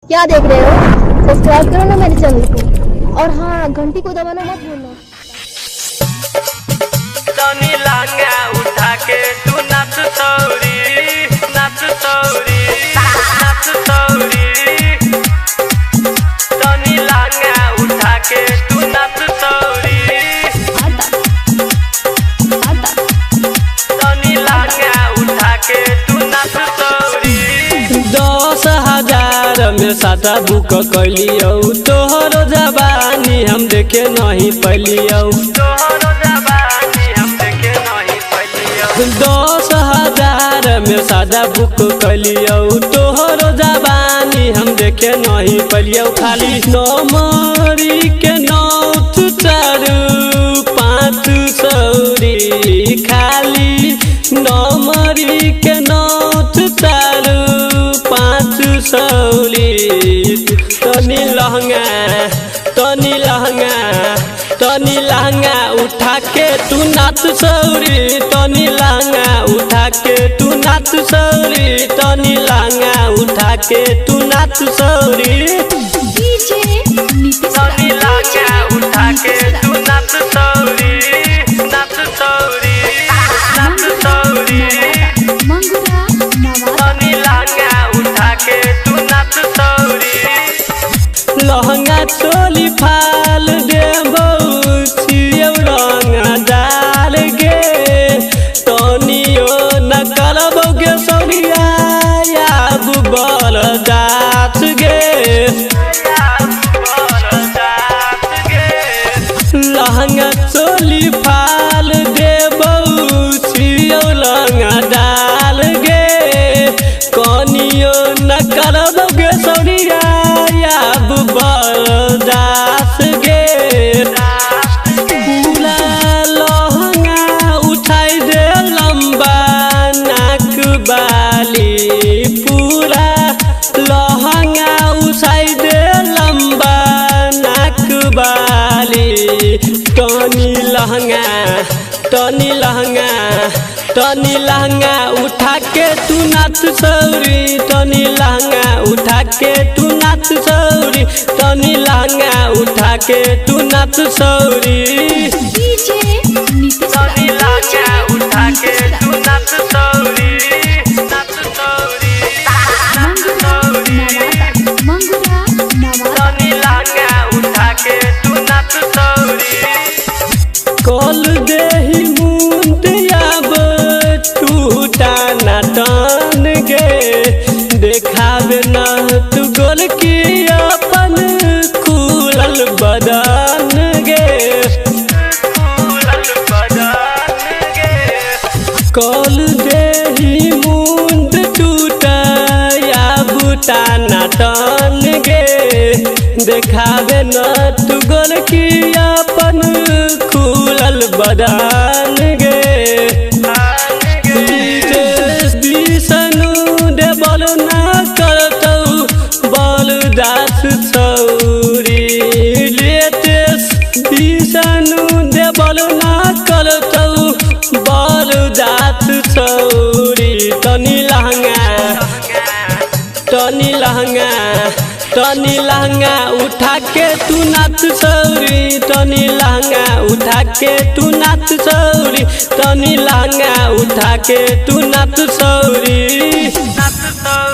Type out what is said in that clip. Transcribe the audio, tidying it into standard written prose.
क्या देख रहे हो? सब्सक्राइब करो ना मेरे चैनल को, और हाँ, घंटी को दबाना मत भूलना। तनी लांगा उठा के तू नाच सौरी, नाच सौरी, नाच सौरी। तनी लांगा उठा के तू नाच सौरी, तनी लांगा उठा के तू नाच सौरी। 10,000 में साटा बुक कैलियो, तोहरो जवानी हम देखे नहीं पैलियो, तोहरो जवानी हम देखे नहीं पैलियो। 10,000 में साटा बुक कैलियो, तोहरो जवानी हम देखे नहीं पैलियो। खाली नमरी के नौत 4-5 सौरी, खाली नमरी के नौत 4-5 सौरी। तनी लहंगा, तनी लहंगा, तनी लहंगा उठा के तू नाच सौरी, तनी लहंगा उठा के तू नाच सौरी, तनी लहंगा उठा के तू नाच सौरी। तनी लहंगा उठा के तू नाच सौरी, नाच सौरी, नाच सौरी। तनी लहंगा उठा के तू नाच सौरी। लहंगा चोली फाल देबो, छियौ रंग डाल गे, तनियो न करबो गे सौरिया, आब बल जात गे, लहंगा चोली फाल देबो, छियौ रंग डाल गे, कनियो न करबो गे सौरिया, आब बल जात गे। पूरा लहंगा उठाई दे लंबा नाक बाली, पूरा लहंगा उठाई दे लंबा नाक बाली। तनी लहंगा, तनी लहंगा, तनी लहंगा उठा के तू नाच सौरी, तनी लहंगा उठा के तू नाच सौरी, तनी लहंगा उठा के तू नाच सौरी। तनी लहंगा उठा के तू नाच सौरी, नाच सौरी, नाच सौरी। तनी लहंगा उठा के तू नाच सौरी। कल देही मुंडियाब टूटा ना टान गे, देखावे ना तू गोल की अपन खुलल बदन गे, खुलल बदन गे। कल देही मुंड टूटा या बूटा ना टान गे, देखावे ना तू गोल की अपन खुलल बदन गे। बल ना करतौ बल दास सौरी, लेटेस विष्णु दे बल ना करतौ बल दास सौरी। तनी लहंगा, तनी लहंगा, तनी लहंगा उठा के तू नाच सौरी, तनी लहंगा उठा के तू नाच सौरी, तनी लहंगा उठा के तू नाच सौरी, नाच सौरी।